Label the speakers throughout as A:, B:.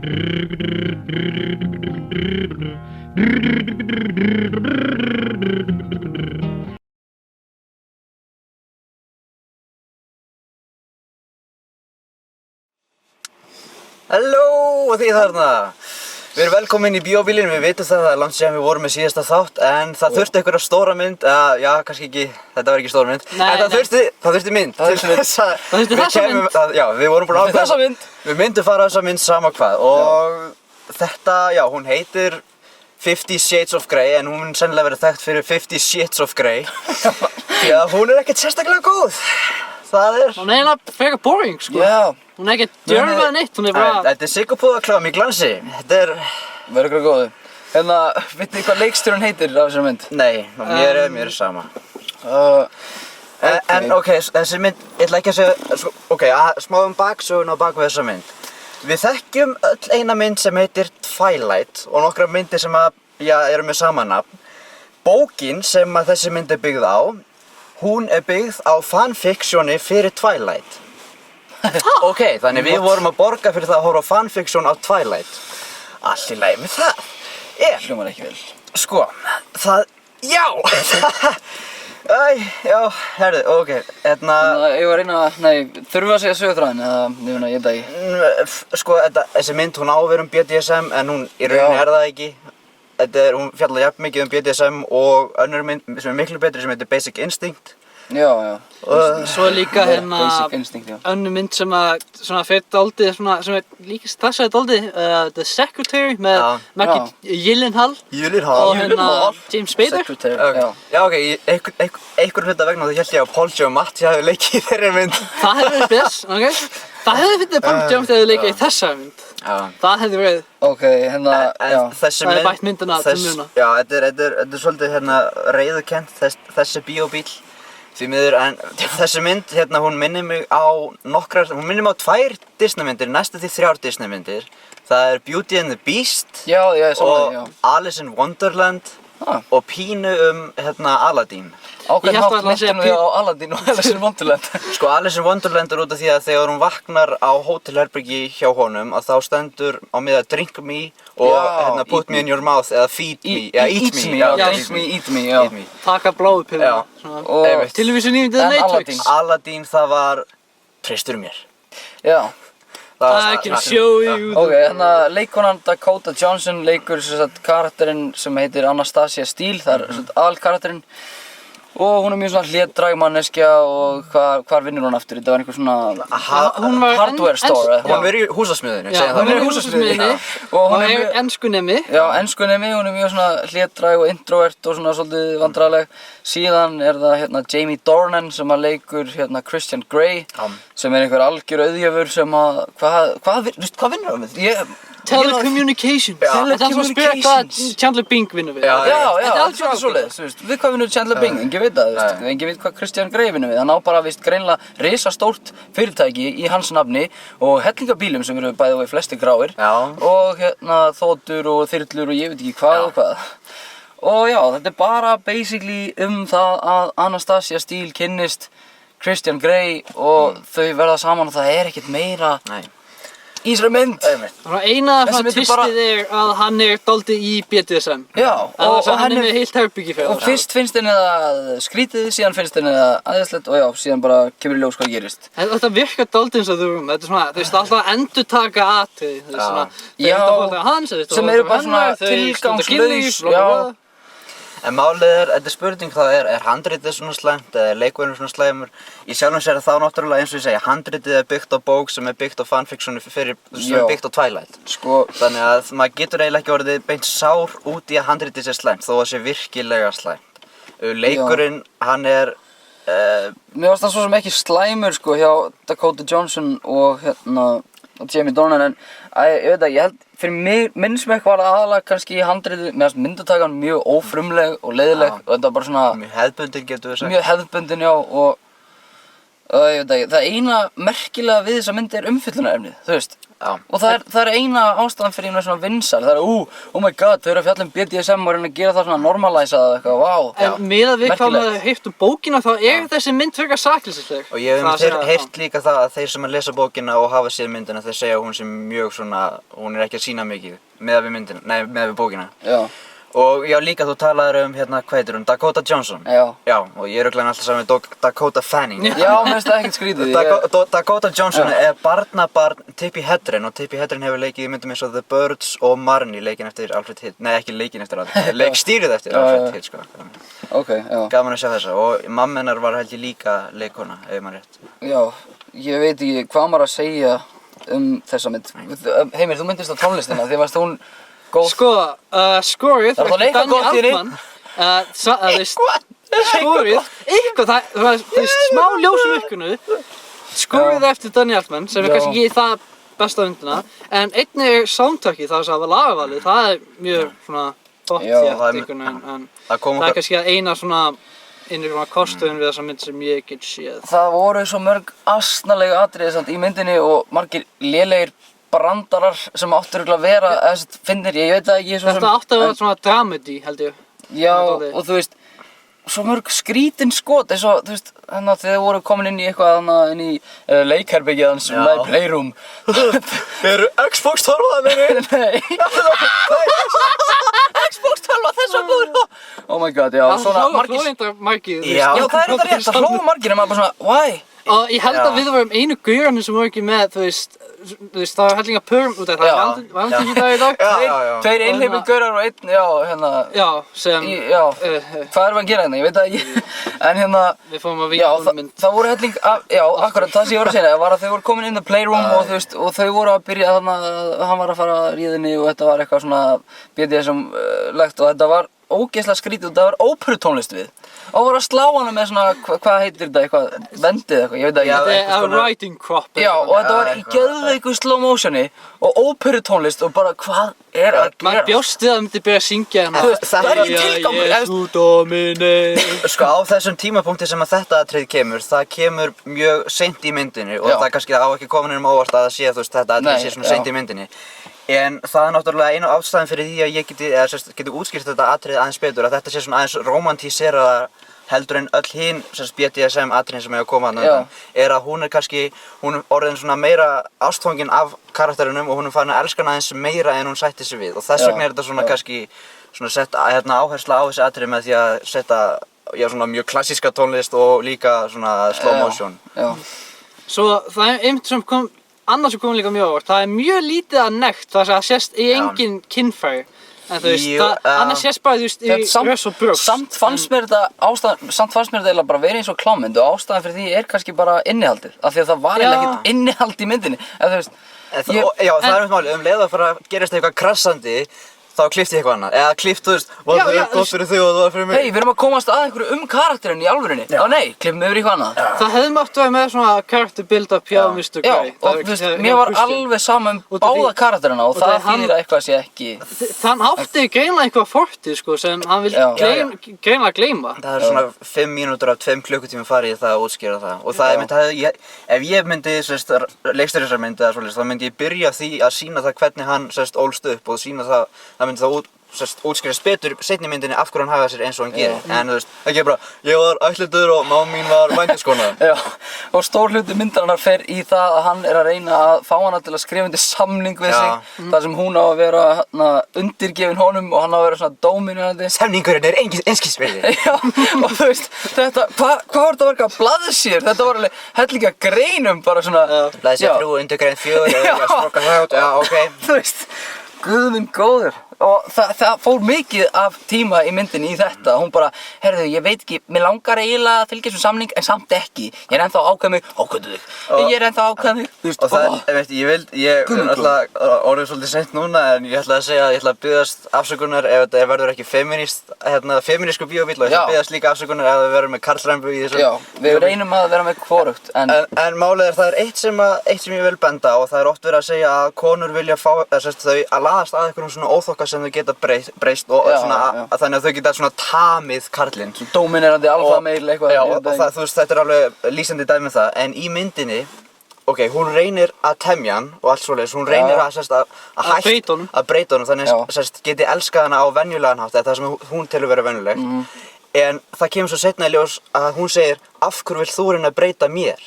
A: Halló og þið þarna! Við erum velkomin í bíóbílinn, við vitum það er langt síðan við vorum með síðasta þátt en það þurfti einhverja stóra mynd, já kannski ekki, þetta var ekki stóra mynd en það þurfti mynd til þess að
B: það þurfti þessa mynd.
A: Já, við vorum búin að ákveða
B: þessa mynd.
A: Við myndum fara á þessa mynd sama hvað og þetta, já, hún heitir 50 Shades of Grey en hún mun sennilega verið þekkt fyrir 50 Shades of Grey því að hún er ekkert sérstaklega góð. Það er...
B: Hún er eiginlega frekar boring, sko.
A: Já.
B: Hún er ekkert djörfað neitt, hún er bara...
A: Þetta er sigurpúðaklám í glansi. Þetta er...
C: Verður ykkur góðu. Hérna, vitið þið hvað leikstjórinn heitir af þessari mynd?
A: Nei, mér er sama. En ok, þessi mynd, ég ætla ekki að segja... Ok, smá baksögun á bakvið þessa mynd. Við þekkjum öll eina mynd sem heitir Twilight og nokkra myndir sem eru með sama nafn. Bókin sem þessi mynd er byggð á, hún er byggð á fanfictioni fyrir Twilight. Ok, þannig við vorum að borga fyrir það að horfa á fanfiction á Twilight. Allt í lagi með það.
C: Hljómar ekki vel.
A: Sko, það... Já! Já, herðu, ok, hérna...
C: Ég var að reyna að... Nei, þurfum við að segja sögutræðin eða ég veit það ekki.
A: Sko, þessi mynd, hún á að vera BDSM en hún í rauninni er það ekki. Hún fjallar jafn mikið BDSM og önnur mynd sem er miklu betri sem heitir Basic Instinct.
C: Já.
B: Svo er líka
C: Basic Instinct, já.
B: önnur mynd sem fer dálítið sem er líka stressaði dálítið The Secretary með Maggie Gyllenhaal og James Spader.
C: Secretary,
A: já, ok, einhver hluta vegna þá hélt ég að Paul Giamatti hafi leikið í þeirri mynd.
B: Það hefði verið best, ok? Það hefði fyndið Paul Giamatti hefði leikið í þessari mynd. Það hefði verið.
C: Ok, hérna, já.
A: Þessi
B: Það er bætt myndina til muna.
A: Já, þetta er svolítið reiðukennt, þessi bíóbíl. Því miður, en þessi mynd, hún minnir mig á hún minnir mig á 2 Disneymyndir, næstu því 3 Disneymyndir. Það er Beauty and the Beast og Alice in Wonderland og pínu Aladdin.
C: Ákveðin hátt myndinu því á Aladdin og Alice in Wonderland.
A: Sko, Alice in Wonderland er út af því að þegar hún vaknar á hótelherbergi hjá honum að þá stendur á miða drink me og put me in your mouth eða feed me, eat me.
B: Taka blóðpilluna.
C: Og
B: Tilvísun í The Matrix.
A: Aladdin, það var treystur mér.
C: Já.
B: I can show you.
C: Ok, hérna leikkonan Dakota Johnson leikur karakterinn sem heitir Anastasia Steele, það er aðalkarakterinn. Og hún er mjög svona hlédræg manneskja og hvar vinnur hún aftur? Þetta var einhver svona hardware store.
A: Hún er í húsasmiðinu, segjum það.
B: Hún er í húsasmiðinu og hún er enskunemi.
C: Já, enskunemi, hún er mjög svona hlédræg og introvert og svona svolítið vandræðaleg. Síðan er það Jamie Dornan sem leikur Christian Grey sem er einhver algjör auðjöfur sem hvað vinnur hún við?
B: Telecommunications. Það er svo að spyrja hvað Chandler Bing vinnur við.
C: Já, þetta er allt svona svoleiðis, við hvað vinnur Chandler Bing? Enginn veit það, enginn veit hvað Christian Grey vinnur við. Hann á bara greinilega risastórt fyrirtæki í hans nafni og hellingabílum sem eru bæði og flestir gráir og þotur og þyrlur og ég veit ekki hvað og hvað. Og já, þetta er bara basically það að Anastasia Steele kynnist Christian Grey og þau verða saman og það er ekkert meira í þessari mynd.
B: Eina tvistið er að hann er dálítið í BDSM.
C: Já,
B: og hann er með heilt herbyggi fyrir það.
C: Og fyrst finnst henni það skrítið, síðan finnst henni það aðeinslegt og já, síðan bara kemur í ljós hvað gerist.
B: Þetta virkar dálítið eins og þetta er svona, þú veist, alltaf að endurtaka atriði.
C: Sem eru bara svona tilgangslaus.
A: En málið þetta er spurning er handritið svona slæmt eða er leikverðin svona slæmur? Í sjálfum sér þá náttúrulega eins og ég segja, handritið er byggt á bók sem er byggt á fanfictioni sem er byggt á Twilight. Þannig að maður getur eiginlega ekki orðið beint sár út í að handritið sé slæmt þó að það sé virkilega slæmt. Leikurinn, hann er...
C: Mér fannst það svo sem ekki slæmur hjá Dakota Johnson og Jamie Dornan en ég veit að ég held fyrir minn smekk var það aðalega kannski í handritið, mér fannst myndatakan mjög ófrumleg og leiðileg og þetta var bara svona
A: mjög hefðbundin getur við sagt.
C: Mjög hefðbundin, já, og og ég veit ekki, það eina merkilega við þessa myndi umfjöllunarefnið, þú veist.
A: Já.
C: Og það er eina ástæðan fyrir ég með svona vinsal, það oh my god, þau eru að fjalla BDSM og reyna að gera það svona normalæsað og eitthvað, vá.
B: En miðað við hvað maður heyrt bókina þá þessi mynd frekar sakleysisleg.
A: Og ég hef heyrt líka það að þeir sem að lesa bókina og hafa séð myndina, þeir segja að hún sé mjög svona, hún ekki að sýna mikið miðað við myndina, miðað við bókina.
C: Já.
A: Og já, líka þú talaðir hvað heitir hún? Dakota Johnson.
C: Já.
A: Já, og ég er örugglega alltaf saman með Dakota Fanning.
C: Já, mér finnst það ekkert skrítið.
A: Dakota Johnson er barnabarn Tippi Hedren og Tippi Hedren hefur leikið í myndum eins og The Birds og Marnie, leikinn eftir Alfred Hitchcock. Nei, ekki leikinn eftir Alfred Hitchcock, leikstýrið eftir Alfred Hitchcock.
C: Ok, já.
A: Gaman að sjá þessa og mamma hennar var held ég líka leikkona, ef maður rétt.
C: Já, ég veit ekki hvað maður að segja þessa mynd. Heimir, þú myndist á tónlistina, því varst hún góð.
B: Sko, skorið
C: Það var eitthvað gott í henni.
B: Skorið, það er smá ljósumyrkunu. Skorið eftir Danny Elfman, sem er kannski ekki það besta myndina. En einnig er soundtrackið, það er lagavalið, það er mjög svona gott í eftir en það er kannski eina svona kosturinn við þessa mynd sem ég get séð. Það
C: voru svo mörg asnalega atriði samt í myndinni og margir lélegir brandarar sem áttu örugglega að vera, finnir, ég veit það ekki svo sem. Þetta átti að vera svona dramedy, held ég. Já, og þú veist, svo mörg skrítin skot, eins og, þú veist, þegar þið voru komin inn í eitthvað, inn í leikherbergið hans, my playroom.
A: Eru Xbox 12 að þeirri?
C: Nei. Xbox 12, þess var góður. Oh my god, já, svona margir. Já, það er þetta rétt, það hlóðu margir, en maður bara svona, why?
B: Og ég held að við varum einu gaurarnir sem voru ekki með, þú veist, það var hellinga pörum út af það, það er valentínsdag í dag.
C: Tveir einhleypir gaurar og einn,
B: Já, sem...
C: Hvað erum við að gera hérna, ég veit það ekki. En
B: við fórum að vinna mynd.
C: Það voru helling, akkurat það sem ég voru að segja, var að þau voru komin inn í playroom og þú veist, og þau voru að byrja hann var að fara að ríðinni og þetta var eitthvað svona BDSM-legt og þetta var ógeðslega skrítið og það var óperutónlist við. Og voru að slá hana með svona, hvað heitir þetta, eitthvað, vendið eitthvað, ég veit ekki.
B: Þetta er riding crop.
C: Já, og þetta var í geðveiku slow motioni og óperutónlist og bara hvað er að gera?
B: Maður bjóst við að það myndi byrja að syngja hana.
C: Það er ekki tilgangur.
B: Jesu Domine.
A: Sko á þessum tímapunkti sem að þetta atriði kemur, það kemur mjög seint í myndinni og það kannski á ekki komin um óvart að það sé, þú veist, þetta atriði sé svona seint í myndinni. En það er náttúrulega einu ástæðan fyrir því að ég geti útskýrt þetta atriði aðeins betur, að þetta sé svona aðeins romantíseraða heldur en öll hinn BDSM atriðin sem hefur komað þarna undan, er að hún er kannski, hún er orðin svona meira ástfangin af karakterinum og hún er farin að elska hann aðeins meira en hún sætti sig við og þess vegna er þetta svona kannski svona sett áhersla á þessi atriði með því að setja svona mjög klassíska tónlist og líka svona slow motion.
B: Svo það er einmitt sem kom annars sem kom líka mjög óvart, það er mjög lítið að nekt, það sést í engin kynfæri. En þú veist, annars sést bara, þú veist, í röss og brjóst.
C: Samt fannst mér þetta eiginlega bara verið eins og klámynd og ástæðan fyrir því er kannski bara innihaldið. Af því að það var eiginlega ekkert innihald í myndinni. Þú veist,
A: já, það er einmitt málið, leið að fara að gerast eitthvað krassandi, þá klippti ég eitthvað annað, eða klippt, þú veist, var það gott fyrir þig og það var fyrir mig.
C: Hei, við erum að komast að einhverju karakterinn í alvörinni. Já, nei, klippum yfir eitthvað annað.
B: Það hefði mátt vera með svona character build-up hjá Mr. Grey.
C: Já, og þú veist, mér var alveg sama báða karakterina og það þýðir að eitthvað sé ekki...
B: Hann átti greinilega eitthvað fortið, sko, sem hann vildi greinilega gleyma.
A: Það er svona 5 mínútur af 2 klukkutíma farið í það að útskýra það. Og það er ef ég myndi leikstýra þessar mynd eða svoleiðis, þá myndi ég byrja því að sýna það hvernig hann ólst upp og sýna það myndi það útskýrast betur seinni myndinni af hverju hann hagaði sér eins og hann gerir. En þú veist, ekki bara, ég var ættleiddur og mamma mín var vændiskona.
C: Já, og stór hluti myndarinnar fer í það að hann er að reyna að fá hana til að skrifa undir samning við sig. Þar sem hún á að vera undirgefin honum og hann á að vera svona dóminandi.
A: Samningurinn er einskisverði.
C: Já, og þú veist, þetta, hvað var þetta að verka blaðsíður? Þetta var alveg hellinga greinum bara svona.
A: Blaðsíður 3, undirgrein 4, ég sprokka það, já, ok.
C: Þú veist, guð minn góður. Og það fór mikið af tíma í myndinni í þetta. Hún bara, heyrðu, ég veit ekki, mér langar eiginlega að fylgja þessum samning en samt ekki. Ég er ennþá að ákveða mig, ákveðdu þig. Ég er ennþá að ákveða mig.
A: Og það, ég er alltaf orðið svolítið seint núna en ég ætla að segja að ég ætla að biðjast afsökunar ef þetta verður ekki femínísku bíóbíll og ég ætla að biðjast líka afsökunar ef það verður með karlræmbu í þessu.
C: Já, við reynum að vera með hvorugt.
A: En málið það er eitt sem ég vil benda á og það er oft verið að segja að konur vilja fá, þau að laðast að einhverjum svona eitthvað sem þau geta breyst og svona, þannig að þau geta svona tamið karlinn.
C: Dóminerandi alfameil eitthvað.
A: Já, og það, þú veist, þetta er alveg lýsandi dæmi um það, en í myndinni, ok, hún reynir að temja hann og allt svoleiðis, hún reynir að, sérst, að breyta honum, þannig að, sérst, geti elskað hana á venjulegan hátt, eða það sem hún telur vera venjulegt. En það kemur svo seinna í ljós að hún segir, af hverju vill þú reyna að breyta mér?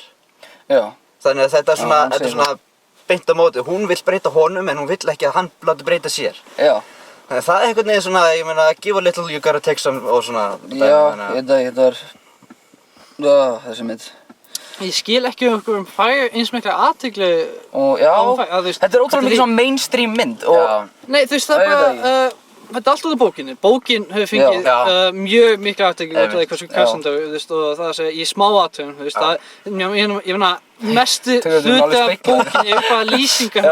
C: Já.
A: Þannig að þetta er svona beint á móti. Hún vill breyta honum en hún vill ekki að hann láti breyta sér.
C: Já.
A: Þannig að það er einhvern veginn svona, ég meina, give a little you gotta take some og svona.
C: Já, þetta var, þessi mynd.
B: Ég skil ekki um fær eins mikla athygli.
C: Og já, þetta er ótrúlega mikið svona mainstream mynd.
B: Nei, þú veist, það er bara, þetta er allt út af bókinni. Bókin hefur fengið mjög mikla athygli út af því hversu Cassandra, þú veist, og það að segja í smáatriðum, þú veist, ég meina, mestu hluti af bókinni er bara lýsingar á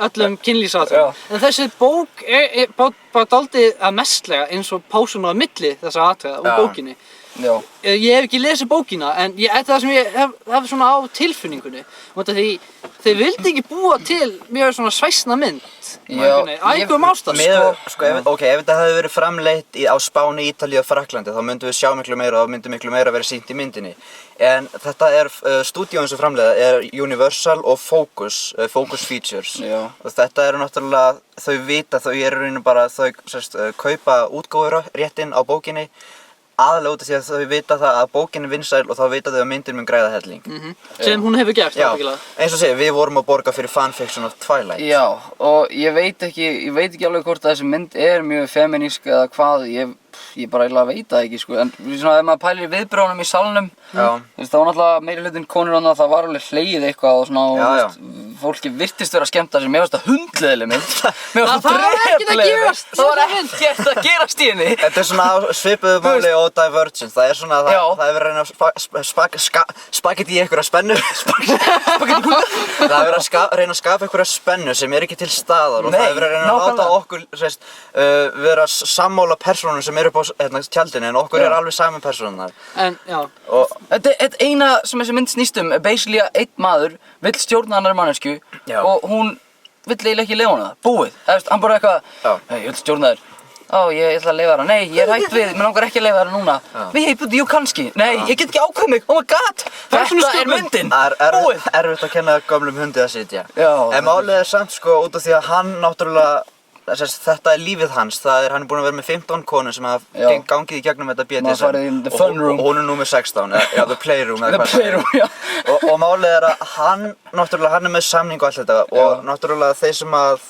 B: öllum kynlífsatriðum. En þessi bók er bara dálítið að mestlega eins og pásun á milli þessara atriða úr bókinni.
C: Já.
B: Ég hef ekki lesið bókina, en þetta er það sem ég hef svona á tilfinningunni. Því þeir vildi ekki búa til mjög svona svæsna mynd.
C: Já.
B: Ægum ástæð.
A: Sko, ef þetta hefði verið framleitt á Spáni, Ítalíu og Frakklandi, þá myndum við sjá miklu meira og myndi miklu meira verið sýnt í myndinni. En þetta er, stúdíóin sem framleiða er Universal og Focus Features.
C: Já.
A: Og þetta eru náttúrulega, þau vita, þau eru rauninu bara, þau kaupa útgáfuréttinn á bókinni, aðalega út af því að þau vita það að bókin er vinsæl og þá vita þau að myndin mun græða helling.
B: Sem hún hefur gert,
A: ábyggilega. Eins og segja, við vorum að borga fyrir fanfiction of Twilight.
C: Já, og ég veit ekki alveg hvort að þessi mynd er mjög feminísk eða hvað, ég bara eiginlega veit það ekki, sko. En svona ef maður pælir í viðbrögðunum í salnum, þú veist, það var náttúrulega meiri hlutinn konur annað, það var alveg hlegið eitthvað og svona, og fólki virtist vera að skemmta sér. Mér finnst það hundleiðileg mynd.
B: Það var ekkert að gerast.
C: Það var ekkert að gerast í henni.
A: Þetta er svona á svipuðu máli og Divergent. Það er svona að það er verið að reyna að spagetti í einhverja spennu. Það er verið að reyna að skapa einhverja spennu sem er ekki til staðar og það er verið að reyna að láta okkur vera sammála persónum sem eru upp á tjaldinu en okkur er alveg saman persónunar.
B: En, já.
C: Þetta eina sem þessi mynd snýst um er basically að einn maður vill stjórna annarri manneskju og hún vill eiginlega ekki leyfa hana það. Búið. Hann bara eitthvað, ég vill stjórna þér. Ég ætla að leyfa þér. Nei, ég er hætt við, mér langar ekki að leyfa þér núna. Jú, kannski. Nei, ég get ekki ákveð mig. Oh my god. Þetta er myndin.
A: Það er erfitt að kenna gömlum hundi að sitja. En málið er samt sko út af því að hann náttúrulega þetta er lífið hans, hann er búinn að vera með 15 konur sem hafa gangið í gegnum þetta BDSM og hún er númer 16, the playroom eða hvað það er. Og málið er að hann er með samning og allt þetta og náttúrulega þeir sem að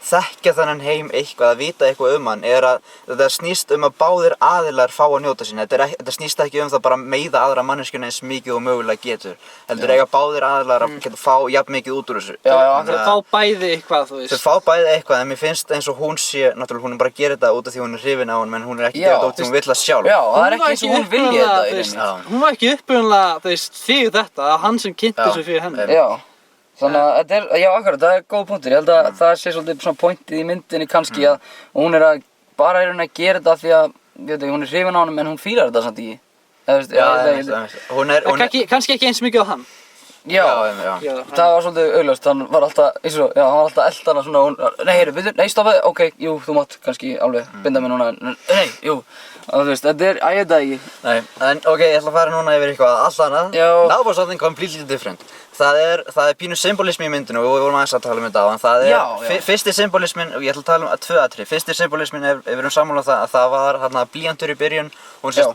A: þekkja þennan heim eitthvað, að vita eitthvað hann er að þetta snýst að báðir aðilar fá að njóta sín. Þetta snýst ekki það bara að meiða aðra manneskjuna eins mikið og mögulega getur. Heldur eiga báðir aðilar að geta fá jafn mikið út úr þessu.
B: Þeir fá bæði eitthvað, þú veist.
A: Þeir fá bæði eitthvað, en mér finnst eins og hún sé, náttúrulega hún er bara að gera þetta út af því hún er hrifin á honum, en hún er ekki að gera þetta út af því hún vill það sjálf.
C: Já, það er ekki eins og hún vilji þetta.
B: Hún var ekki upprunalega, þú veist, fyrir þetta, hann sem kynnti þessu fyrir henni.
C: Þannig að þetta er, akkurat, það er góð punktur. Ég held að það sé svolítið svona pointið í myndinni kannski að hún er að bara að gera þetta því að, hún er hrifin á honum en hún fílar þetta samt ekki.
B: Kannski ekki eins mikið á hann.
C: Já, það var svolítið augljóst, hann var alltaf eld hana svona, nei, stoppaði, ok, jú, þú mátt kannski alveg binda mig núna, nei, jú, þú veist, þetta er, ég veit það ekki.
A: Nei, en ok, ég ætla að fara núna yfir eitthvað allt annað, now for something completely different. Það er pínu symbolismi í myndinu og við vorum aðeins að tala um þetta á, en það er fyrsti symbolismin, og ég ætla að tala um 2 atriði. Fyrsti symbolismin við erum sammála það að það var hérna blýantur í byrjun,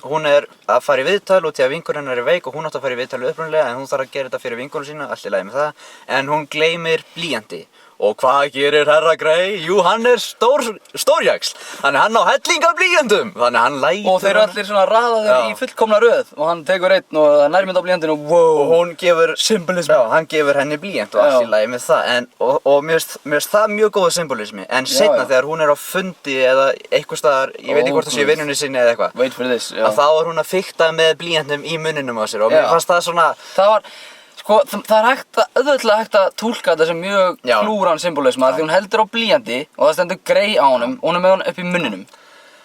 A: hún er að fara í viðtal út í að vinkonur hennar er veik og hún átti að fara í viðtal upprunalega en hún þarf að gera þetta fyrir vinkonu sína, allt í lagi með það, en hún gleymir blýanti. Og hvað gerir herra Grey? Jú, hann er stórjaxl. Þannig hann á helling af blýantum. Þannig hann lætur.
C: Og þeir eru allir svona raðaðir í fullkomna röð og hann tekur einn og það er nærmynd á blýantinu og wow.
A: Og hún gefur symbolismi. Já, hann gefur henni blýant og allt í lagi með það. Og mér finnst það mjög góð symbolismi. En seinna þegar hún er á fundi eða eitthvað staðar, ég veit ekki hvort það sé í vinnunni sinni eða eitthvað.
C: Wait for this, já.
A: Að þá er hún að fikta með blýantum í munninum á sér og mér fannst það svona.
C: Sko, það er auðvitað hægt að túlka þetta sem mjög klúran symbolisma því hún heldur á blýanti og það stendur Grey á honum og hún er með hann upp í munninum.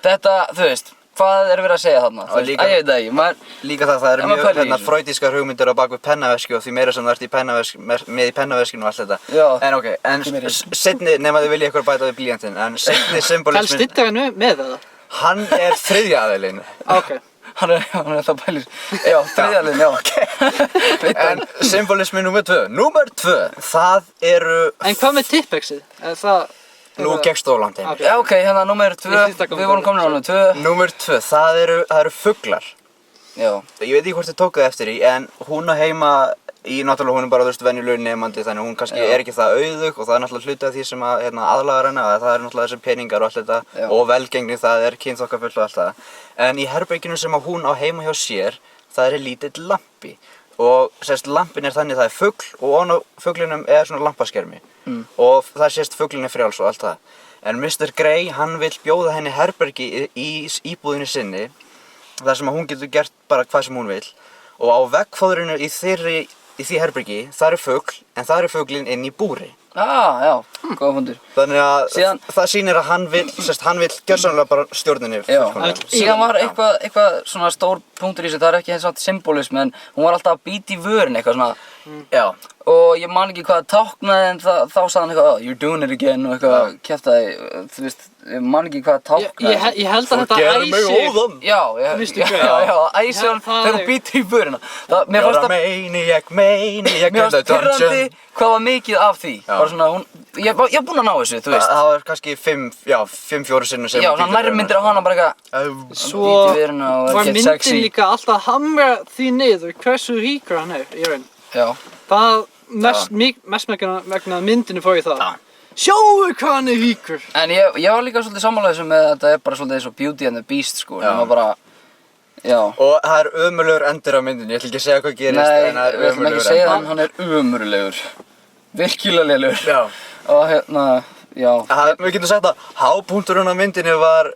C: Þetta, þú veist, hvað er verið að segja þarna?
A: Og líka-
C: Ég veit það ekki, maður...
A: Líka það eru
C: Ef maður
A: mjög
C: pælir í þessu.
A: freudískar hugmyndir á bak við pennaveski og því meira sem þú ert með í pennaveskinu og allt þetta.
C: Já.
A: En ok, en
C: Því meiri.
A: seinni, nema þið vilja ykkur bæta við blýjantinn, en seinni
B: Kæl
A: symbolismin,
B: stittar hann með það?
A: hann er þriðja aðilinn.
B: Ok.
C: Hann er það pælir... Já, þriðjalinn, já. Veit það.
A: En symbolismi númer 2. Númer 2, það eru...
B: En hvað með tippexið? Er það...
A: Nú gekkst þú á langt heim.
B: Ok.
C: Já, ok, hérna númer 2,
B: Ég þýtti að koma
C: við vorum komin á númer 2.
A: Númer 2, það eru fuglar.
C: Já.
A: Ég veit ekki hvort þið tókuð eftir því, en hún á heima náttúrulega hún er bara, þú veist, venjulegur nemandi, þannig hún kannski
C: Já.
A: er ekki það auðug og það er náttúrulega hluti af því sem að aðlagar henni, að það er náttúrulega þessi peningar og allt þetta
C: Já.
A: og velgengni, það er kynþokkafull og allt það. En í herberginu sem að hún á heima hjá sér, það er lítill lampi og sérst lampin er þannig það er fugl og ofan á fuglinum er svona lampaskermi og það sést fuglin er frjáls og allt það. En Mr. Grey, hann vill bjóða henni herbergi í íbúðinni sinni þar sem að hún getur gert bara hvað sem hún vill og á veggfóðrinu í því herbergi, það er fugl, en það er fuglinn inn í búri.
C: Já, góða fundur.
A: Þannig að
C: Síðan-
A: það sýnir að hann vill gjörsamlega bara stjórninni
C: Já,
A: fullkomlega.
C: síðan var eitthvað svona stór punktur í þessu, það er ekki eins og symbolism, en hún var alltaf að bíta í vörin eitthvað svona.
A: Já.
C: Og ég man ekki hvað það táknaði, en þá sagði hann eitthvað, oh, you're doing it again og eitthvað kjaftaði, þú veist, ég man ekki hvað það táknaði.
B: Ég held að þetta
A: Gerðu mig
B: æsi...
A: óðan.
C: Já,
B: Veistu
C: já,
B: hvað?
C: já, æsi hann
B: Það
C: þegar
B: er-
C: hún býtur í vörina. Mér
A: You're
C: fannst
A: a
C: það,
A: maniac
C: mér
A: in the
C: fannst pirrandi
A: dungeon.
C: hvað var mikið af því.
A: Já.
C: Bara svona, ég er búinn að ná þessu, þú veist.
A: Það var kannski 5-4 sinnum sem
C: Já,
A: hún
C: svona
A: býtur
C: nærri
A: í
C: myndir á hana bara eitthvað,
A: vörina.
B: Svo
C: bít í vörina og
B: var
C: get
B: myndin
C: sexy.
B: líka alltaf að hamra því niður hversu ríkur hann er í raun.
C: Já.
B: Það mest vegna myndinu fór ég það. Sjáu hvað hann er ríkur!
C: En ég var líka svolítið sammála þessu með að þetta er bara svolítið eins og Beauty and the Beast, sko.
A: Já.
C: Nema bara, já.
A: Og það er ömurlegur endir á myndinni, ég ætla ekki að segja hvað gerist,
C: Nei,
A: en það er
C: við ætlum ekki að
A: ömurlegur
C: segja
A: endir.
C: það, en hann er umurlegur. Virkilega lélegur.
A: Já.
C: Og hérna, já.
A: Við getum sagt að hápunkturinn á myndinni var,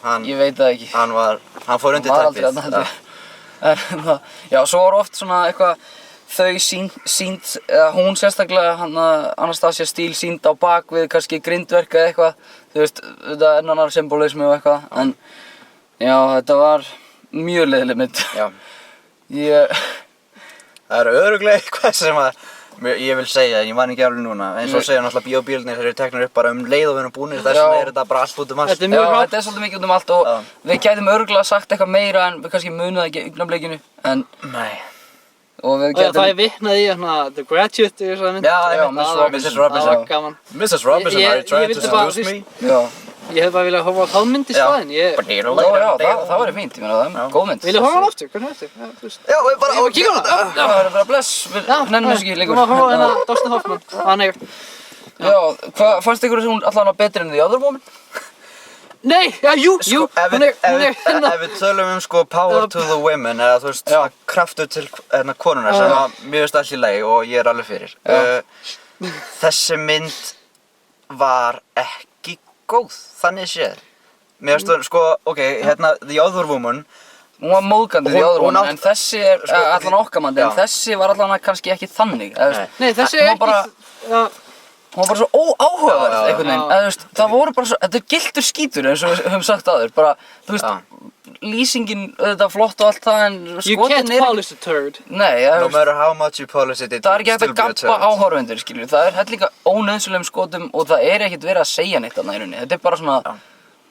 A: hann
C: Ég veit það ekki.
A: hann fór undir
C: Hann var aldrei
A: teppið.
C: þarna, heldur ég. En hérna, já, svo var oft svona eitthvað, þau sínt, eða hún sérstaklega, Anastasia Steele sínt á bak við kannski grindverk eða eitthvað, þú veist, þetta er annar symbolismi og eitthvað, en já, þetta var mjög leiðileg mynd.
A: Já.
C: Það
A: er örugglega eitthvað sem að ég vil segja, en ég man ekki alveg núna, eins og segja náttúrulega bíóbílarnir þeir eru teknir upp bara leið og við erum búnir, þess vegna er þetta bara allt út um allt.
B: Þetta er
C: Já,
B: mjög hratt.
C: þetta er svolítið mikið út um allt og við gætum örugglega sagt eitthvað meira en við kannski munum það ekki í augnablikinu, en
A: Nei.
C: og við
B: Og það
C: gætum...
B: er vitnað í hérna The Graduate í þessari mynd.
A: Já,
C: Mrs.
A: Mrs.
B: Það
A: Robinson.
B: var gaman.
A: Mrs. Robinson,
B: Ég-
A: are you trying
B: ég
A: to
B: vildi bara-
A: seduce me?
C: Já,
B: Ég hef bara viljað horfa á þá mynd í staðinn.
C: já, það væri fínt, ég meina það er góð mynd.
B: Vil ég horfa á hann aftur? Hvernig eftir? Já, þú veist.
A: Já, við bara
B: Ég var að kíka á hana.
C: Já, það er bara bless, við nennum þessu ekki lengur.
B: Þú má horfa á hérna Dustin Hoffman. Hann er...
C: Já, hvað fannst ykkur þessu hún allan betri en The Other Woman?
B: Nei, já, jú, hún er hérna.
A: Ef við tölum sko power to the women, eða þú veist,
C: Já.
A: svona kraftur til konuna sem að mjög veist allt í lagi og ég er alveg fyrir. Þessi mynd var ekki góð, þannig séð. Mér veist, sko, ok, hérna, The Other Woman,
C: Hún var móðgandi The
A: Hún-
C: Other
A: hún
C: Woman,
A: átt-
C: en þessi er allan okkamandi, en
A: Já.
C: þessi var allan kannski ekki þannig.
B: Nei, þessi
C: Hún
B: er
C: var bara-
B: ekki... Já,
C: Hún var bara svo óáhugaverð
A: Já, já,
C: einhvern veginn,
B: já.
C: eða þú veist, það voru bara svo, þetta er giltur skítur eins og við höfum sagt áður, bara, þú veist,
A: Já.
C: lýsingin, auðvitað flott og allt það, en
B: you
C: skotin
B: can't
C: er
B: polish a turd.
C: Nei,
A: no matter how much you polish it, it
C: það er ekki hægt
A: still
C: að
A: be a
C: gappa
A: turd.
C: áhorfendur, skilur, það er hellinga ónauðsynlegum skotum og það er ekkert verið að segja neitt þarna í rauninni, þetta er bara svona,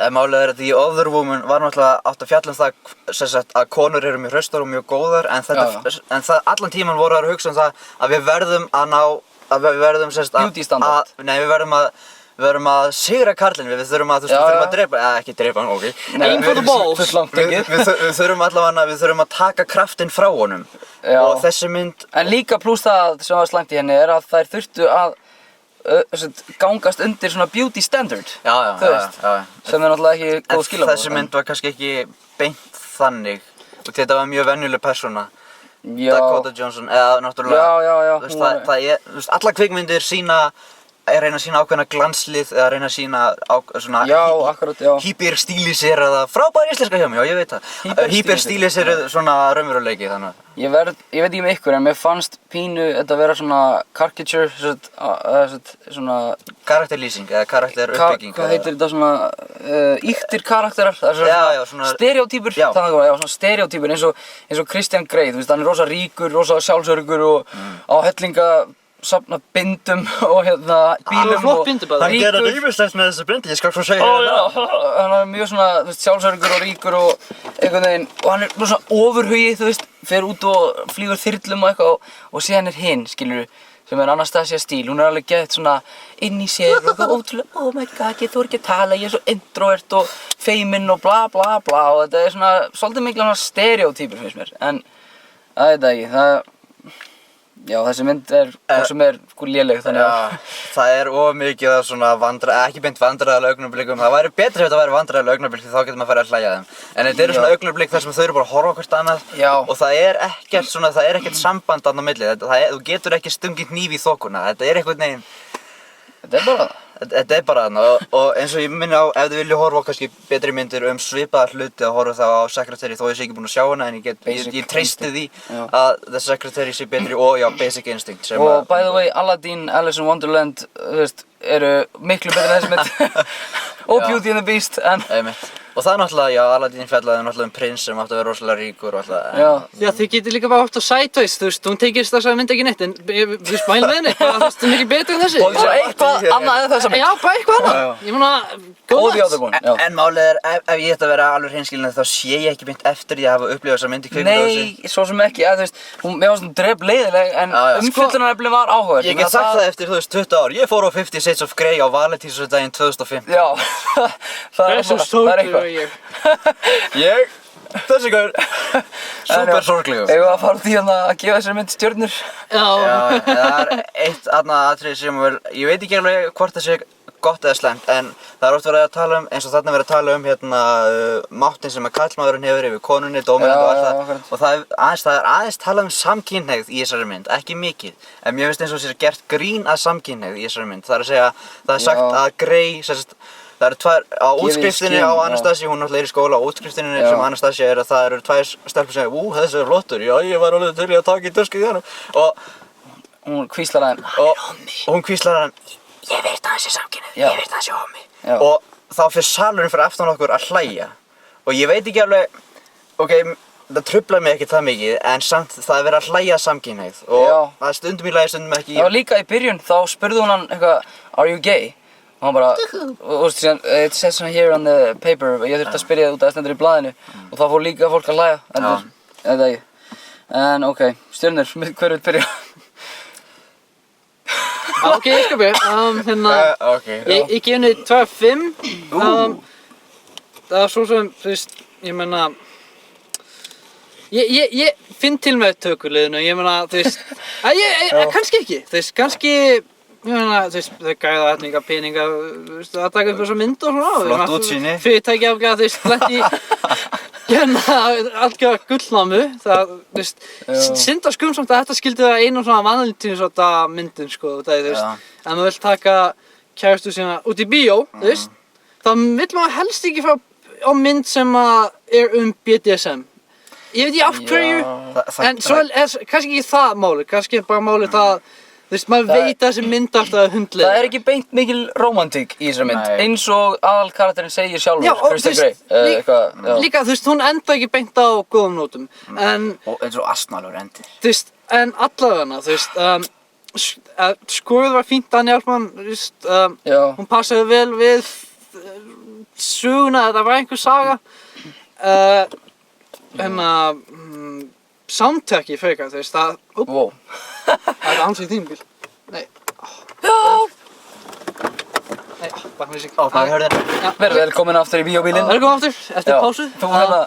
A: En málið er að The Other Woman var náttúrulega átt að fjalla um það sem sagt, að konur eru mjög hraustar og mjög góðar en, en það, allan tíman voru þær að hugsa um það að við verðum að ná að við verðum sem sagt
C: Beauty standard.
A: Nei, við verðum að sigra karlinn við þurfum að, þú veist,
C: Já,
A: við þurfum
C: já.
A: að drepa, ekki drepa hann, ok.
B: Aim for the balls.
C: Fullt langt
A: Við
C: ekki.
A: þurfum allavega við þurfum að taka kraftinn frá honum.
C: Já.
A: Og þessi mynd,
C: En líka pluss það sem var slæmt í henni er að þær þurftu að gangast undir svona beauty standard,
A: já,
C: þú veist, sem er náttúrulega ekki
A: En
C: góð skilabóð.
A: þessi mynd var kannski ekki beint þannig og þetta var mjög venjuleg persóna.
C: Já,
A: Dakota Johnson, eða náttúrulega
C: já,
A: þú veist, það er, þú veist, allar kvikmyndir sína reyna að sína ákveðna glanslið eða reyna að sína svona
C: já, akkurat, já.
A: hýperstíliseraða, frábær íslenska hjá mig, já ég veit það hýperstíliseraða svona raunveruleiki þannig að
C: Ég veit ekki með ykkur, en mér fannst pínu þetta vera svona caricature, svona
A: karakterlýsing eða karakteruppbygging.
C: Hvað heitir þetta svona, ýktir karakterar? Það er
A: Já, svona...
C: stereótypur?
A: Já.
C: Þannig að svona stereótypur eins og Christian Grey, þú veist, hann er rosa ríkur, rosa sjálfsöruggur og á hellinga safna bindum og bílum
B: flott bindi bara.
A: Hann gerir ýmislegt með þessi bindi, ég skal svo segja
C: Hann er mjög svona, þú veist, sjálfsöruggur og ríkur og einhvern veginn, og hann er svona ofurhugi, þú veist, fer út og flýgur þyrlum og eitthvað og síðan er hinn, skilurðu, sem er Anastasia Steele, hún er alveg gett svona inn í sér og eitthvað ótrúlega, oh my god, ég þori ekki að tala, ég er svo introvert og feiminn og bla bla bla og þetta er svona, svolítið mikla svona stereótypur finnst mér, en það veit ekki, já, þessi mynd er hvað sem er léleg, þannig að
A: það er of mikið af svona ekki beint vandræðalega augnablikum. Það væri betra ef þetta væri vandræðalega augnablik því þá getur maður farið að hlæja þeim. En þetta eru svona augnablik þar sem þau eru bara að horfa á hvert annað og það er ekkert samband þarna á milli. Þú getur ekki stungið hníf í þokuna. Þetta er einhvern veginn. Þetta er bara þarna og eins og ég minni á ef þið vilja horfa á kannski betri myndir svipaðar hluti að horfa þá á Secretary þó ég sé ekki búinn að sjá hana en ég treysti því að The Secretary sé betri og Basic Instinct
C: og by the way, Aladdin, Alice in Wonderland, þú veist, eru miklu betri en þessi mynd og Beauty and the Beast en
A: og það er náttúrulega, Aladdin fjallaði náttúrulega prins sem átti að vera rosalega ríkur og alltaf
B: Já, þið getur líka bara hort á Sideways, þú veist, hún tekist þess að mynd ekki neitt en þú veist, mæla með henni, það er mikið betur en þessi
C: og svo eitthvað annað en þessa mynd
B: Já, bara eitthvað annað, ég meina,
C: góð mynd
A: En málið er, ef ég ætti að vera alveg hreinskilinn þá sé ég ekki beint eftir ég hafa upplifað þessa mynd í kvikmyndahúsi
C: Nei, svo sem ekki, þú veist, mér fannst hún drepleiðileg en umfjöllunarefni var áhugavert
A: Ég get sagt það eftir, þú veist, 20 ár, ég fór á 50 Shades of Grey á Valentínsdaginn 2015
C: Já, það er eitthvað
A: Þessi gaur, super sorglegur
C: Eigum við að fara út í að gefa þessari mynd stjörnur?
B: Já,
A: það er eitt annað atriði sem ég veit ekki alveg hvort það sé gott eða slæmt en það er oft verið að tala eins og þarna verið að tala máttin sem karlmaðurinn hefur yfir konunni, dóminandi og allt það og það er aðeins talað samkynhneigð í þessari mynd, ekki mikið en mér finnst eins og sér gert grín að samkynhneigð í þessari mynd það er að segja, það er sagt að Grey það eru tvær, á útskriftinni á Anastasia, hún náttúrulega er í skóla, á útskriftinni sem Anastasia er að það eru tvær stelpur sem segja þessi er flottur, já ég var alveg til í að taka í döskið í hann og
C: hún hvíslar að hann
A: og hún hvíslar að hann ég veit að þessi samkynhneigð, ég veit að þessi homi og þá fyrir salurinn fyrir aftan okkur að hlæja og ég veit ekki alveg, það truflaði mig ekkert það mikið en samt það er verið að hlæja samkynhneigð og það er stundum í lagi, stundum ekki
C: Það var líka í byrjun, þá spurði hún hann eitthvað are you gay? Og hann bara, it says here on the paper, ég þurfti að spyrja það út að það stendur í blaðinu og þá fór líka fólk að hlæja, en ok, stjörnur, hver vil byrja?
B: Ok, ég skal byrja, ég gef henni 2/5 það er svo sem, þú veist, ég meina ég finn til með tökuliðinu, ég meina, þú veist kannski ekki, þú veist, kannski ég meina, þú veist, þau gæða þetta mikið peninga, þú veist, að taka upp þessa mynd og svona
A: Flott útsýni
B: Fyrirtæki afgæða, þú veist, lent í algjörða gullnámu það, þú veist, synd og skumsamt að þetta skildi vera einu svona Valentínsdaginn myndin, sko, þú veist en þú vilt taka kærustu sína út í bíó, þú veist þá vill maður helst ekki fá á mynd sem er BDSM ég veit ekki af hverju en svo er kannski ekki það máli, kannski bara máli það þú veist, maður veit að þessi mynd alltaf hundleið.
C: Það er ekki beint mikil rómantík í þessari mynd, eins og aðalkarakterinn segir sjálfur, Christian Grey.
B: Líka, þú veist, hún enda ekki beint á góðum nótum, en...
A: Og eins og astnalur endir.
B: Þú veist, en allavega, þú veist, skorið var fínt að Njálfmann, þú veist, hún passaði vel við söguna, þetta var einhver saga, soundtracki frekar, þú veist,
C: Wow.
B: Það er ansveit þín bíl. Nei.
C: Já.
B: Nei, bara musik.
A: Það er hörðin.
C: Verður velkomin aftur í bíóbílinn.
B: Velkomin aftur, eftir pásu.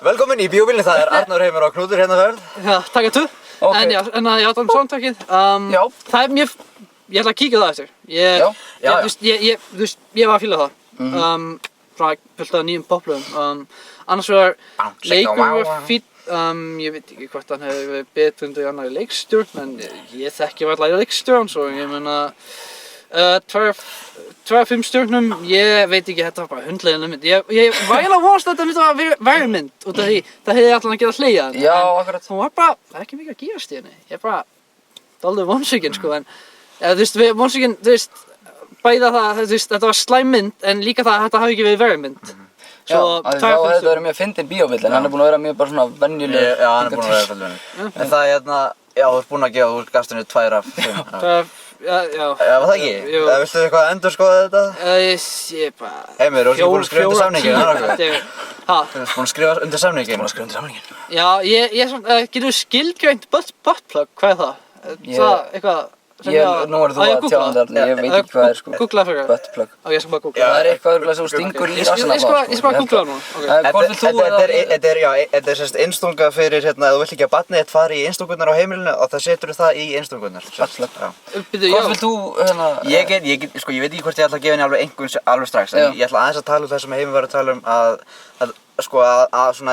A: Velkomin í bíóbílinn, það er Arnór Heimir og Knútur hérna ferð.
B: Já, takk að tu. En já, ég átta soundtrackið.
C: Já.
B: Það er mjög, ég ætla að kíkja það eftir. Þú veist, ég var að fíla það. Svona fullt af nýjum poplögum. Annars var leikur fínn. Ég veit ekki hvort hann hefði verið betur undir annari leikstjórn en ég þekki varla leikstjórn svo ég meina 2/5 stjórnum, ég veit ekki, þetta var bara hundleiðinleg mynd ég var eiginlega vonast að þetta myndi að vera mynd út af því það hefði allan að geta hlegið hann
C: Já, akkurat
B: hún var bara, það er ekki mikið að gerast í henni ég er bara dálítið vonsvikinn sko en þú veist, vonsvikinn, þú veist bæði að það, þú veist, þetta var slæm mynd, en líka það að þetta hafi ekki verið verið mynd.
C: Já, af því þá hefði þetta verið mjög fyndin bíómynd, en hann er búinn að vera mjög bara svona venjuleg.
A: Já, hann er búinn að vera venjuleg. En það já, þú ert búinn að gefa, þú gafst henni 2 af 5.
B: Já.
A: Já, var það ekki?
B: Jú.
A: Eða viltu eitthvað endurskoða þetta?
B: Ég bara...
A: Heimir, þú ert búinn að skrifa undir samningin, það er okkur.
B: Ha?
A: Þú ert búinn að skrifa undir samningin.
B: Já, ég er svona, getur þú skilgreint buttplug, hvað er það? Það, eitthvað...
C: Nú er þú að tjá þetta, ég veit ekki hvað sko.
B: Googla fyrir.
C: Buttplug.
B: Ok, ég skal bara googla.
C: Það er eitthvað sem þú stingur í rassinn á sko.
B: Ég skal bara googla það núna.
C: Hvort vilt þú
A: Þetta er sérst innstunga fyrir hérna, ef þú vilt ekki að barnið þitt fari í innstungunar á heimilinu og það setur það í innstungunar.
C: Buttplug.
B: Hvort
C: vilt þú hérna...
A: Ég veit ekki hvort ég ætla að gefa henni alveg einhvern alveg strax, en ég ætla aðeins að tala um það sem Heimir var að tala um að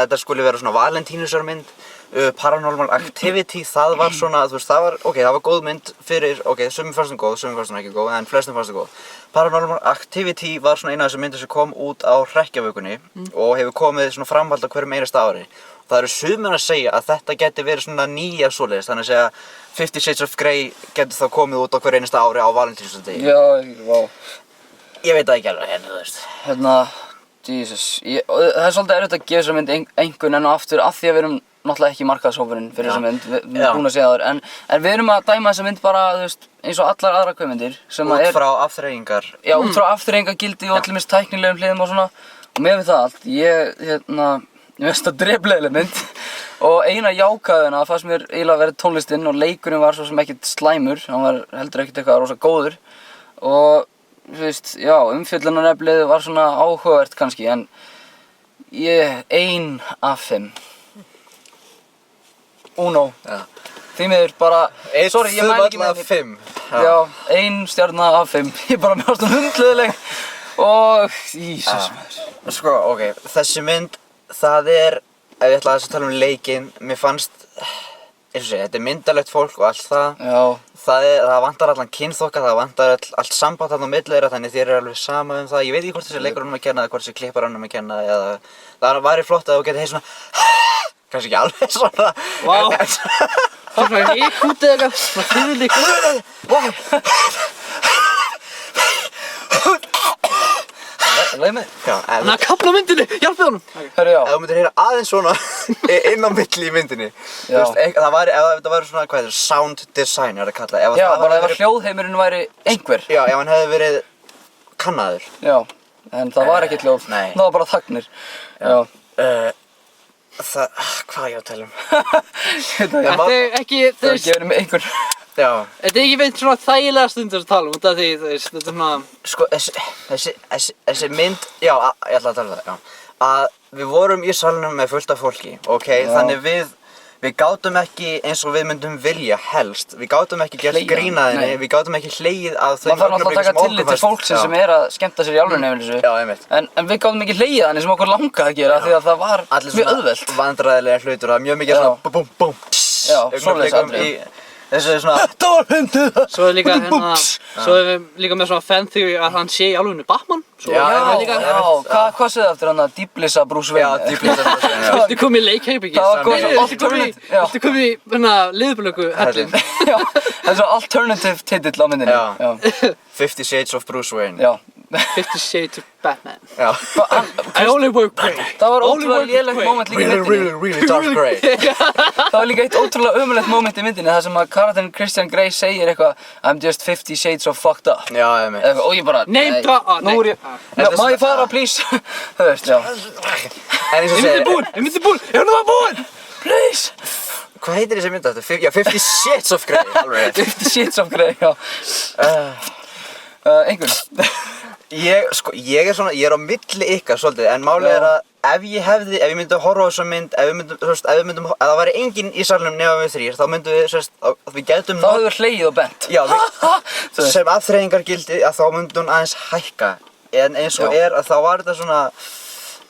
A: þetta skuli vera svona valentínusarmynd. Paranormal Activity, það var svona, þú veist, það var góð mynd fyrir, sumum fannst hún góð, sumum fannst hún ekki góð, en flestum fannst hún góð. Paranormal Activity var svona eina af þessum myndir sem kom út á hrekkjavökunni og hefur komið svona framhald á hverjum einasta ári. Það eru sumir að segja að þetta geti verið svona nýja svoleiðis, þannig að segja 50 Shades of Grey geti þá komið út á hverju einasta ári á valentínusdegi.
C: Já, vá.
A: Ég veit það ekki alveg henni, þú veist.
C: Hérna, Jesus, það er svolítið erfitt að gefa þessa mynd einhvern enn og aftur af því að við erum náttúrulega ekki markaðshópurinn fyrir þessa mynd, við erum búin að segja það en við erum að dæma þessa mynd bara, þú veist, eins og allar aðra kvikmyndir sem
A: út frá afþreyingar.
C: Já, út frá afþreyingargildi og til dæmis tæknilegum hliðum og svona og með við það allt, ég veist það drepleiðileg mynd og eina jákvæðina fannst mér eiginlega verið tónlistinn og leikurinn var svo sem ekkert slæmur, hann var heldur ekkert eitthvað rosa góður og, þú veist, já, umfjöllunarefnið var svona áhugavert kannski en 1 af 5. Uno. Já. Því miður bara... Sorry, ég mæli ekki með því.
A: 5.
C: Já, 1 stjarna af 5. Ég bara mjögst hundleðileg og... Jísus maður.
A: Sko, þessi mynd, það er, ef ég ætla að tala um leikinn, mér fannst, eins og segja, þetta er myndalegt fólk og allt það.
C: Já.
A: Það vantar allan kynþokka, það vantar allt samband þarna á milli þeirra, þannig þér er alveg sama um það. Ég veit ekki hvort þessi leikur að kenna eða hvort þessi klippar að kenna eða... Það væri flott að þú geti heilt svona... Kannski ekki alveg svona...
B: Vá! Það er svona híkútið eitthvað, svona fyrirlík.
C: Leið með þig?
A: Já,
B: Þannig að kapla myndinni, hjálpið honum!
C: Hörru, já.
A: Ef þú myndir heyra aðeins svona inn á milli í myndinni, þú veist, ef það væri svona, hvað heitir, sound design er að kalla.
C: Já, bara ef hljóðheimurinn væri einhver.
A: Já, ef hann hefði verið kannaður.
C: Já, en það var ekkert hljóð.
A: Nei.
C: Það var bara þagnir. Já.
A: Hvað ég á að tala um?
B: Þetta er ekki, þú
C: Það
B: veist,
C: gefur mig einhver.
A: Já.
B: þetta er ekki veit svona þægilega stundur að tala um, út af því, þú veist, þetta er svona...
A: Sko, þessi mynd, já, ég ætla að tala um það, já. Að við vorum í salnum með fullt af fólki, þannig við gátum ekki eins og við myndum vilja helst. Við gátum ekki gert grínaðinni, við gátum ekki hlegið að þau
C: Man þarf náttúrulega að taka tillit til fólksins sem er að skemmta sér í alvörunni yfir þessu.
A: Já, einmitt.
C: En við gátum ekki hlegið þannig sem okkur langaði að gera því að það var mjög auðvelt.
A: Vandræðilega hlutur, það var mjög mikið svona búm búm.
C: Já, svoleiðis atriði.
A: Þessu er svona...
C: Það var fyndið!
B: Svo er líka svo er við líka með svona fan theory að hann sé í alvegni Batman.
C: Já, hvað segði það eftir hann að dýblisa Bruce Wayne?
A: Já, dýblisa Bruce Wayne, já.
B: Viltu koma í leikherbyggi? Viltu koma í liðbúlöku hellin?
C: Já, það er svo alternative titill á myndinni.
A: Já. 50 Shades of Bruce Wayne.
C: Já.
B: 50 Shades of Batman.
A: Já.
B: I only work grey.
C: Það var ótrúlega lélegt moment líka í myndinni.
A: Really dark grey.
C: Það var líka eitt ótrúlega ömurlegt moment í myndinni þar sem að karakterinn Christian Grey segir eitthvað I'm just 50 shades of fucked up.
A: Já, ég meint.
C: Og ég bara...
B: Name drop!
C: Nú er ég... Má ég fara, please? Þú veist, já.
A: En eins og segir...
B: Ég myndi búinn! Ég var búinn!
C: Please!
A: Hvað heitir þessi mynd aftur? Já, 50 Shades of Grey, alveg.
C: 50 shades of Grey, já. Einhvern.
A: Ég er á milli ykkar svolítið, en málið er að ef ég myndi horfa á þessa mynd, ef það væri enginn í salnum nema við þrír, þá myndum við gætum...
C: Þá hefur við hlegið og bent.
A: Já, sem afþreyingargildi að þá myndi hún aðeins hækka, en eins og að þá var þetta svona...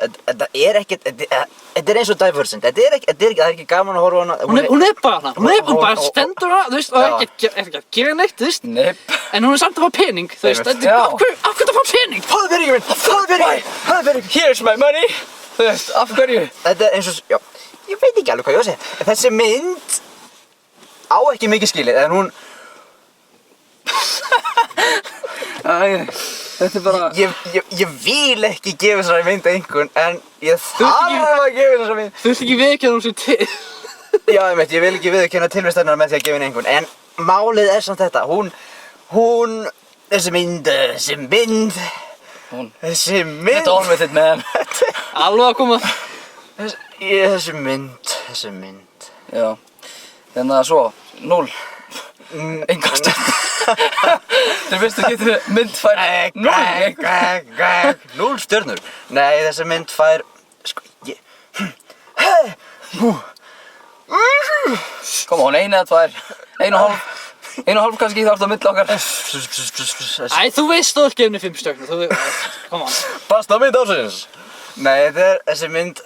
A: Þetta er ekkert, þetta er eins og Divergent, það er ekki gaman að horfa á hana.
B: Hún er bara hana, hún er bara stendur hana, þú veist, og er ekki að gera neitt, þú veist.
C: Nepp.
B: En hún er samt að fá pening, þú veist, af hverju að fá pening?
A: Fáðu peningin minn, fáðu peningin.
C: Here's my money. Þú veist, af hverju?
A: Þetta er eins og, já, ég veit ekki alveg hvað ég á að segja. Þessi mynd á ekki mikið skilið, en hún...
C: Æ, þetta bara...
A: Ég vil ekki gefa þessari mynd einhvern, en ég þarf að gefa þessari mynd.
B: Þú veist ekki viðurkenna hún sér til.
A: Já, einmitt, ég vil ekki viðurkenna tilvist hennar með því að gefa henni einhvern, en málið er samt þetta, þessi mynd,
C: Get on with it, man.
B: Alveg að koma.
A: þessi mynd.
C: Já, þannig að svo, 0. Enga stjörnur. Þeir veistu getur mynd fær 0.
A: 0 stjörnur. Nei, þessi mynd fær, sko,
C: Kom on, 1 eða 2, 1,5. 1,5 kannski, þá ertu á milli okkar.
B: Æ, þú veist þú ekki henni 5 stjörnur, come on.
A: Besta mynd ársins. Nei, þessi mynd.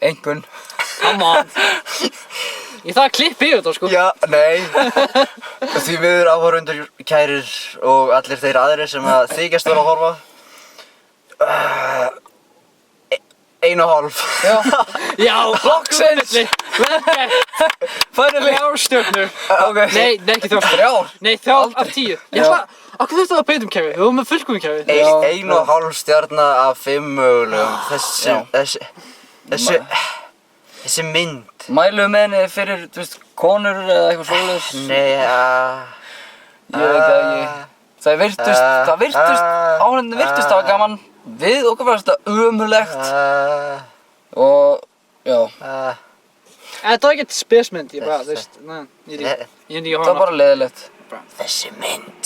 C: Einhvern.
B: Come on. Ég þarf að klippa yfir þetta, sko.
A: Já, nei. Því miður áhorfendur kærir og allir þeir aðrir sem að þykjast vera að horfa. 1,5.
B: Já,
C: Loksins.
B: Vel gert.
C: Finally.
B: 3 stjörnur.
C: Ok.
B: Nei, ekki 3 stjörnur.
C: 3.
B: Nei, 3 af 10. Ég ætla, okkur þurftu að beita kerfi, við vorum með fullkomið kerfi.
A: 1,5 stjarna af 5 mögulegum. Þessi mynd.
C: Mæluðu með henni fyrir, þú veist, konur eða eitthvað svoleiðis?
A: Nei,
C: Ég veit ekki. Það virtust, áhörðinni virtust það var gaman. Við okkur fannst þetta ömurlegt. Og, já.
B: Þetta var ekkert spesmynd, ég bara, þú veist, ég er nýja
C: Það var bara leiðilegt.
A: Þessi mynd.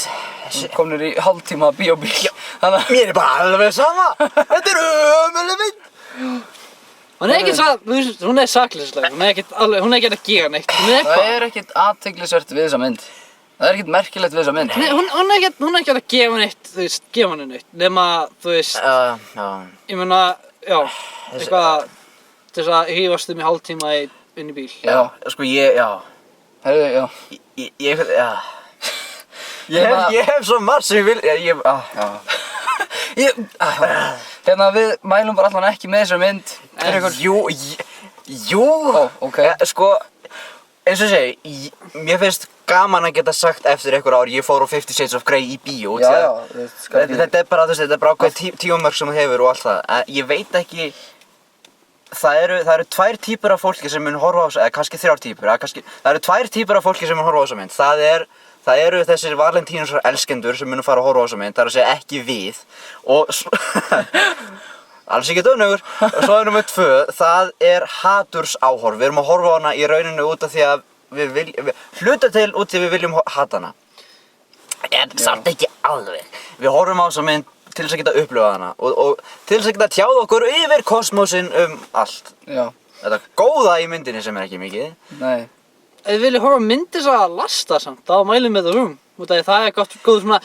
C: Komnir í hálftíma bíóbíl. Þannig að
A: Mér er bara alveg sama. Þetta er ömurleg mynd.
B: Hún er ekkert það, þú veist, hún er sakleysisleg, hún er ekkert að gera neitt, hún er
C: það
B: eitthvað.
C: er ekkert athyglisvert við þessa mynd. Það er ekkert merkilegt við þessa mynd.
B: Nei, hún er ekkert að gefa neitt, þú veist, gefa henni neitt, nema, þú veist, ég meina, já, eitthvað, til þess að hífast í hálftíma inn í bíl.
C: Já.
A: Sko, já.
C: Herðu, já.
A: Ég hef svo margt sem ég vil,
C: Hérna við mælum bara allan ekki með þessari mynd.
A: Jú.
C: Ok.
A: Sko, eins og segi, mér finnst gaman að geta sagt eftir einhver ár, ég fór á 50 Shades of Grey í bíó.
C: Já.
A: Þetta er bara, þú veist, þetta er bara ákveð tímamörk sem þú hefur og allt það. Ég veit ekki, það eru 2 típur af fólki sem mun horfa á þessa, eða kannski 3 típur, það eru 2 típur af fólki sem mun horfa á þessa mynd. Það eru þessir Valentínusar elskendur sem munum fara að horfa á þessa mynd, það er að segja ekki við og alls ekki döfnugur. Og svo er nummer 2, það er hatursáhorf. Við erum að horfa á hana í rauninu út af því að við hluta til út því við viljum hata hana. En samt ekki alveg. Við horfum á þessa mynd til þess að geta upplifað hana og til þess að geta tjáð okkur yfir kosmósinn allt.
C: Já.
A: Þetta góða í myndinni sem er ekki mikið.
B: Ef
C: Nei.
B: þið viljið horfa myndir að lasta samt, þá mælum við það út af því það er góð svona,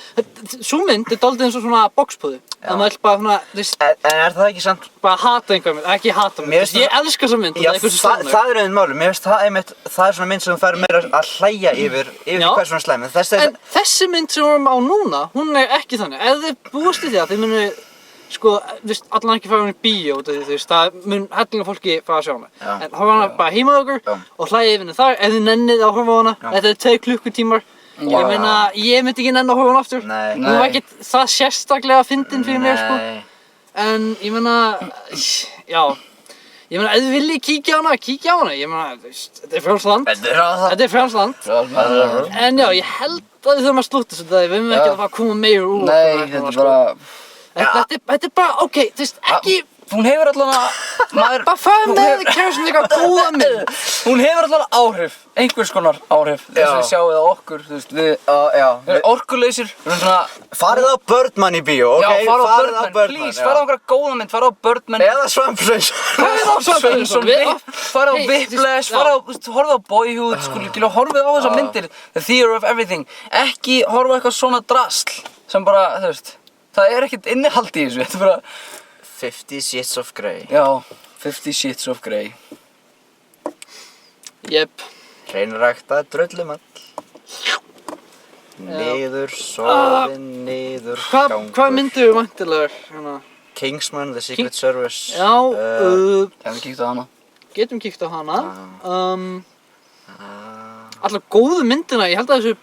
B: sú mynd er dálítið eins og svona boxpúði. Það mæl bara svona, þú veist,
A: En er það ekki samt?
B: bara hata einhver mynd, ekki hata mynd. Ég elska þessa mynd,
A: Já,
B: það er eitthvað svo slæmur.
A: það er einhvern máli. Mér finnst það er svona mynd sem þú fær meira að hlæja yfir hvað svona slæmi.
B: En þessi mynd sem við erum á núna, hún er ekki þannig. Ef þið búist í því að þið munu, sko, þú veist, allan ekki fara hún í bíó út af því, þú veist, það mun hellinga fólki fara að sjá hana. En horfa hana bara heima á okkur og hlæja yfir henni þar, ef þið nennið að horfa á hana. Þetta er 2 klukkutímar. Ég meina, ég myndi ekki nenn að horfa hana aftur.
A: Nei.
B: Hún var ekkert það sérstaklega fyndin fyrir mér, sko. En ég meina, já. Ég meina, ef þið viljið kíkja á hana. Ég meina, þú veist, þetta er frjálst land. Þetta er frjálst land. En já, ég held að við þurfum að slúta þessu dag. Við höfum ekki að fara að koma meira úr.
C: Nei, þetta er bara...
B: Þetta er bara, ok, þú veist, ekki...
C: Hún hefur allan að...
B: Bara fara með kærast eitthvað góða mynd.
C: Hún hefur allan áhrif, einhvers konar áhrif. Þess að við sjáum það á okkur, þú veist, við erum orkulausir. Við erum svona...
A: Farið á Birdman í bíó, ok?
C: Já, farið á Birdman, please, farið á einhverja góða mynd, farið á Birdman.
A: Eða Svampsveins.
C: Farið á Svampsveins, farið á Whiplash, horfið á Boyhood, horfið á þessar myndir. The Theory of Everything. Ekki horfa á eitthvað svona drasl sem bara, þú veist, það er ekkert innihald í þessu, þetta er bara...
A: 50 Shades of Grey.
C: Já, 50 Shades of Grey.
B: Jep.
A: Hreinrækta dröllumall. Niður, sofin, niður, gangur.
B: Hvað myndir við væntilegar, hérna?
A: Kingsman, The Secret Service.
B: Já,
C: Hefum kíkt á hana.
B: getum kíkt á hana. Allar góðu myndina, ég held að þessu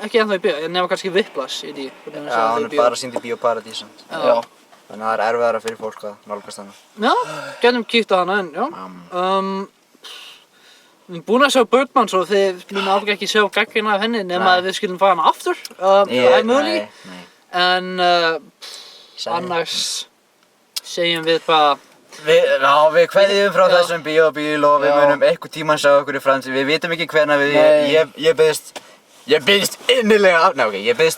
B: ekki ennþá í bíó, nema kannski Whiplash í því.
A: Já, hann er bara sýnd í Bíó Paradís.
C: Já.
A: Þannig að það er erfiðara fyrir fólk að nálgast hana.
B: Já, getum kíkt á hana en, já. Við erum búin að sjá Birdman svo þið munum alveg ekki sjá gagnrýna af henni nema að við skulum fara hana aftur. Það er möguleiki. En annars segjum við bara
A: við kveðjum frá þessum bíóbíl og við munum einhvern tímann sjá okkur í framtíð. Við vitum ekki hvenær ég biðst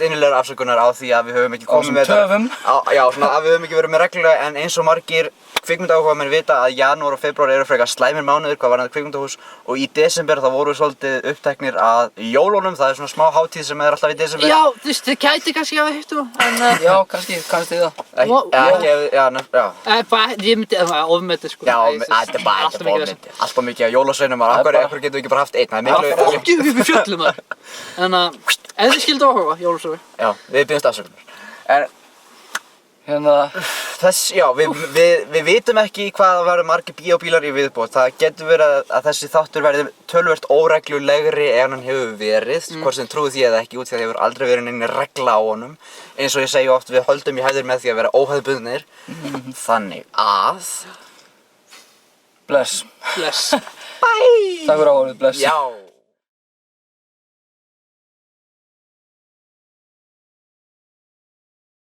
A: innilega afsökunar á því að við höfum ekki komið með
C: töfum.
A: Já, svona að við höfum ekki verið með reglulega en eins og margir kvikmyndaáhugamenn vita að janúar og febrúar eru frekar slæmir mánuðir hvað varðandi kvikmyndahús og í desember þá vorum við svolítið uppteknir að jólunum, það er svona smá hátíð sem er alltaf í desember.
B: Já, þú veist, þið gæti kannski að hittu en
C: Já, kannski það.
B: Ég myndi ofmeti sko.
A: Já, þetta er bara ofmeti. Alltaf mikið af jólasveinum og akkur getum við ekki bara haft einn.
B: Fokkið upp í fjöllum þar. En ef þið skildu áhuga, jólasveinu.
A: Já, við biðjumst afsökunar. Við vitum ekki hvað það verður margir bíóbílar í viðbót. Það getur verið að þessi þáttur verði töluvert óreglulegri en hann hefur verið, hvort sem trúið því eða ekki út því að það hefur aldrei verið nein regla á honum. Eins og ég segi oft, við höldum í hæðir með því að vera óhefðbundnir. Þannig að...
C: Bless.
B: Bless.
A: Bye!
C: Takk fyrir áhorfið, bless.
A: Já.